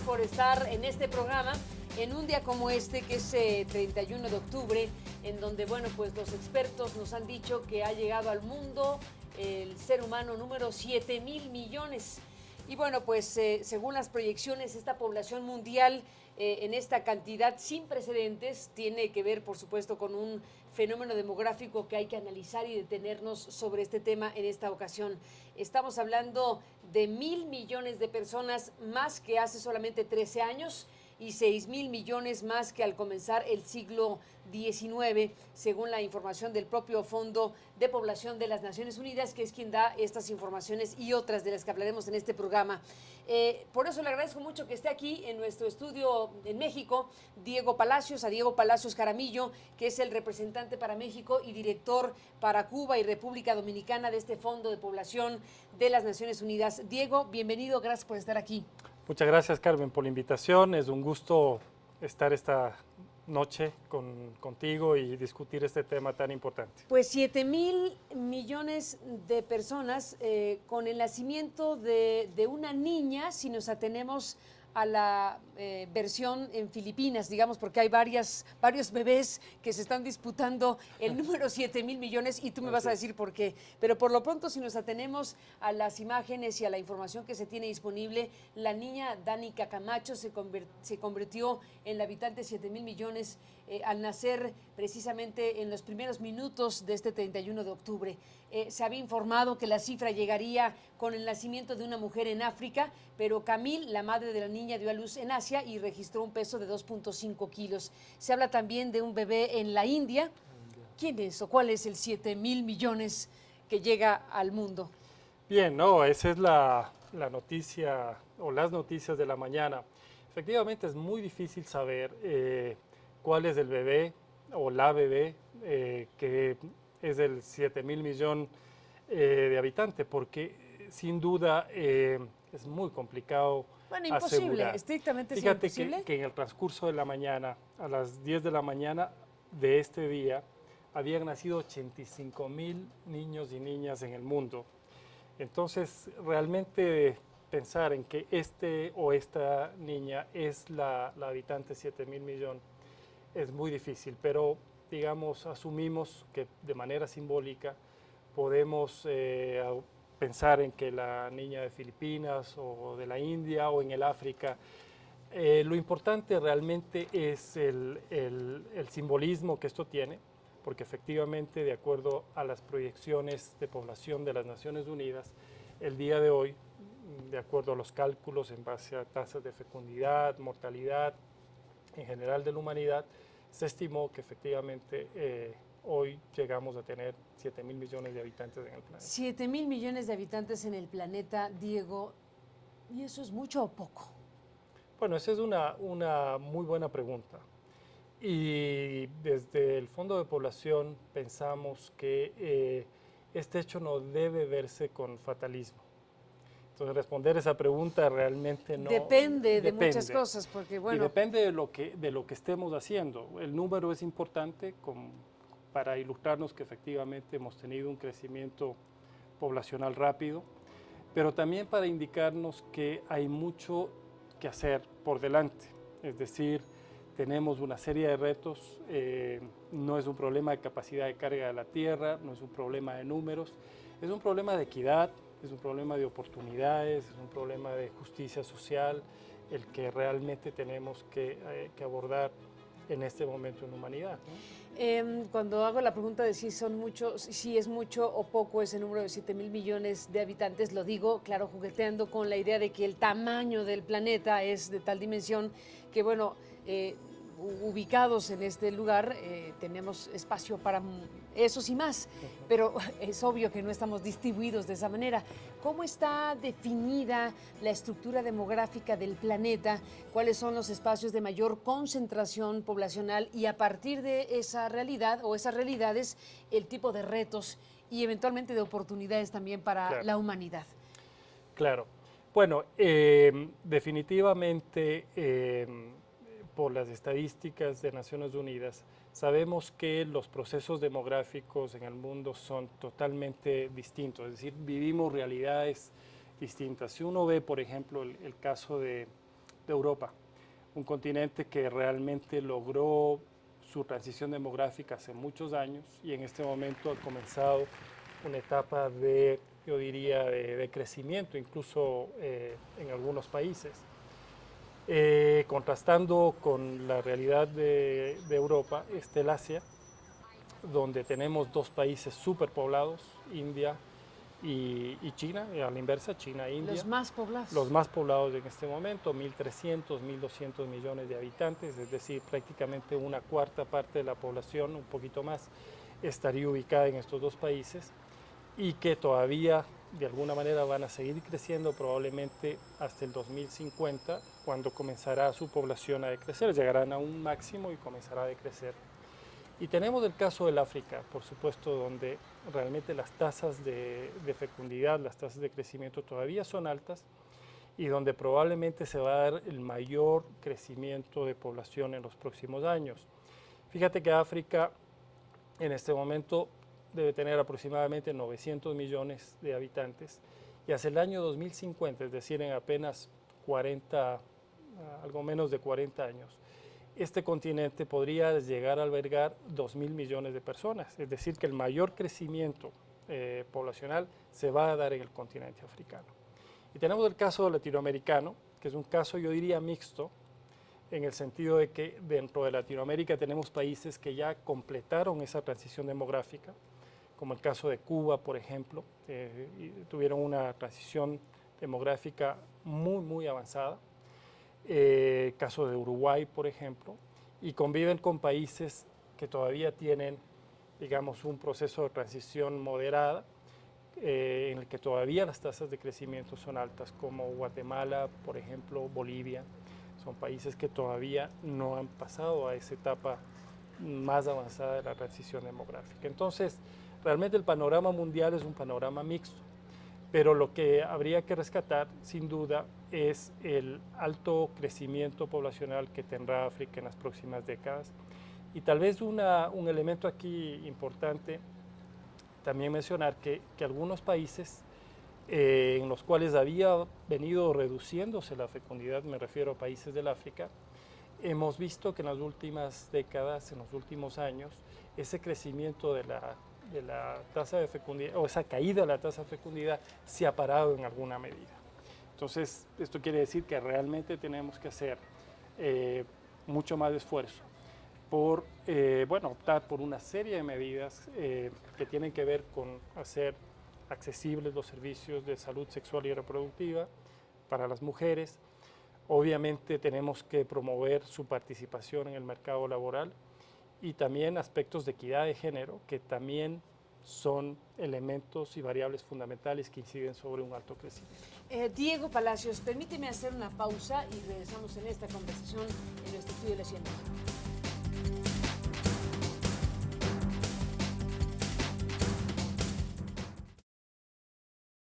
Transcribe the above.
por estar en este programa en un día como este, que es 31 de octubre, en donde, bueno, pues los expertos nos han dicho que ha llegado al mundo el ser humano número 7,000 millones. Y bueno, pues según las proyecciones, esta población mundial en esta cantidad sin precedentes tiene que ver, por supuesto, con un fenómeno demográfico que hay que analizar y detenernos sobre este tema en esta ocasión. Estamos hablando de 1,000 millones de personas más que hace solamente 13 años y 6,000 millones más que al comenzar el siglo XIX, según la información del propio Fondo de Población de las Naciones Unidas, que es quien da estas informaciones y otras de las que hablaremos en este programa. Por eso le agradezco mucho que esté aquí en nuestro estudio en México, a Diego Palacios Jaramillo, que es el representante para México y director para Cuba y República Dominicana de este Fondo de Población de las Naciones Unidas. Diego, bienvenido, gracias por estar aquí. Muchas gracias, Carmen, por la invitación. Es un gusto estar esta noche contigo y discutir este tema tan importante. Pues 7,000 millones de personas con el nacimiento de una niña, si nos atenemos a la versión en Filipinas, digamos, porque hay varios bebés que se están disputando el número 7,000 millones y tú me vas a decir por qué. Pero por lo pronto, si nos atenemos a las imágenes y a la información que se tiene disponible, la niña Danica Camacho se convirtió en la habitante 7,000 millones al nacer precisamente en los primeros minutos de este 31 de octubre. Se había informado que la cifra llegaría con el nacimiento de una mujer en África, pero Camille, la madre de la niña, dio a luz en Asia y registró un peso de 2,5 kilos. Se habla también de un bebé en la India. ¿Quién es o cuál es el 7,000 millones que llega al mundo? Bien, no, esa es la noticia o las noticias de la mañana. Efectivamente es muy difícil saber cuál es el bebé o la bebé que es el 7,000 millones de habitantes, porque sin duda es muy complicado. Bueno, imposible, asegurar. estrictamente es Fíjate imposible. que en el transcurso de la mañana, a las 10 de la mañana de este día, habían nacido 85,000 niños y niñas en el mundo. Entonces, realmente pensar en que este o esta niña es la habitante 7,000 millones es muy difícil, pero digamos, asumimos que de manera simbólica podemos pensar en que la niña de Filipinas o de la India o en el África. Lo importante realmente es el simbolismo que esto tiene, porque efectivamente, de acuerdo a las proyecciones de población de las Naciones Unidas, el día de hoy, de acuerdo a los cálculos en base a tasas de fecundidad, mortalidad en general de la humanidad, se estimó que efectivamente hoy llegamos a tener 7,000 millones de habitantes en el planeta. 7,000 millones de habitantes en el planeta, Diego, ¿y eso es mucho o poco? Bueno, esa es una muy buena pregunta. Y desde el Fondo de Población pensamos que este hecho no debe verse con fatalismo. Entonces, responder esa pregunta realmente no... Depende de muchas cosas, porque bueno... Y depende de lo que estemos haciendo. El número es importante para ilustrarnos que efectivamente hemos tenido un crecimiento poblacional rápido, pero también para indicarnos que hay mucho que hacer por delante. Es decir, tenemos una serie de retos, no es un problema de capacidad de carga de la tierra, no es un problema de números, es un problema de equidad, es un problema de oportunidades, es un problema de justicia social, el que realmente tenemos que abordar en este momento en la humanidad, ¿no? Cuando hago la pregunta de si es mucho o poco ese número de 7,000 millones de habitantes, lo digo, claro, jugueteando con la idea de que el tamaño del planeta es de tal dimensión que, bueno, ubicados en este lugar tenemos espacio para esos y más, pero es obvio que no estamos distribuidos de esa manera. ¿Cómo está definida la estructura demográfica del planeta? ¿Cuáles son los espacios de mayor concentración poblacional? Y a partir de esa realidad o esas realidades, el tipo de retos y eventualmente de oportunidades también para la humanidad. Claro. Bueno, definitivamente por las estadísticas de Naciones Unidas, sabemos que los procesos demográficos en el mundo son totalmente distintos, es decir, vivimos realidades distintas. Si uno ve, por ejemplo, el caso de de Europa, un continente que realmente logró su transición demográfica hace muchos años y en este momento ha comenzado una etapa de, yo diría, de crecimiento, incluso en algunos países. Contrastando con la realidad de Europa, está el Asia, donde tenemos dos países superpoblados, India y China, a la inversa, China e India. Los más poblados. Los más poblados en este momento, 1.300, 1.200 millones de habitantes, es decir, prácticamente una cuarta parte de la población, un poquito más, estaría ubicada en estos dos países y que todavía de alguna manera van a seguir creciendo probablemente hasta el 2050, cuando comenzará su población a decrecer, llegarán a un máximo y comenzará a decrecer. Y tenemos el caso del África, por supuesto, donde realmente las tasas de fecundidad, las tasas de crecimiento todavía son altas y donde probablemente se va a dar el mayor crecimiento de población en los próximos años. Fíjate que África en este momento debe tener aproximadamente 900 millones de habitantes y hacia el año 2050, es decir, en apenas 40, algo menos de 40 años, este continente podría llegar a albergar 2.000 millones de personas, es decir, que el mayor crecimiento poblacional se va a dar en el continente africano. Y tenemos el caso latinoamericano, que es un caso, yo diría, mixto, en el sentido de que dentro de Latinoamérica tenemos países que ya completaron esa transición demográfica, como el caso de Cuba, por ejemplo, tuvieron una transición demográfica muy avanzada. Caso de Uruguay, por ejemplo, y conviven con países que todavía tienen, digamos, un proceso de transición moderada, en el que todavía las tasas de crecimiento son altas, como Guatemala, por ejemplo, Bolivia. Son países que todavía no han pasado a esa etapa más avanzada de la transición demográfica. Entonces, realmente el panorama mundial es un panorama mixto. Pero lo que habría que rescatar, sin duda, es el alto crecimiento poblacional que tendrá África en las próximas décadas. Y tal vez un elemento aquí importante, también mencionar que algunos países en los cuales había venido reduciéndose la fecundidad, me refiero a países del África, hemos visto que en las últimas décadas, en los últimos años, ese crecimiento de la tasa de fecundidad, o esa caída de la tasa de fecundidad, se ha parado en alguna medida. Entonces, esto quiere decir que realmente tenemos que hacer mucho más esfuerzo por optar por una serie de medidas que tienen que ver con hacer accesibles los servicios de salud sexual y reproductiva para las mujeres. Obviamente tenemos que promover su participación en el mercado laboral y también aspectos de equidad de género, que también son elementos y variables fundamentales que inciden sobre un alto crecimiento. Diego Palacios, permíteme hacer una pausa y regresamos en esta conversación en nuestro estudio de la ciencia.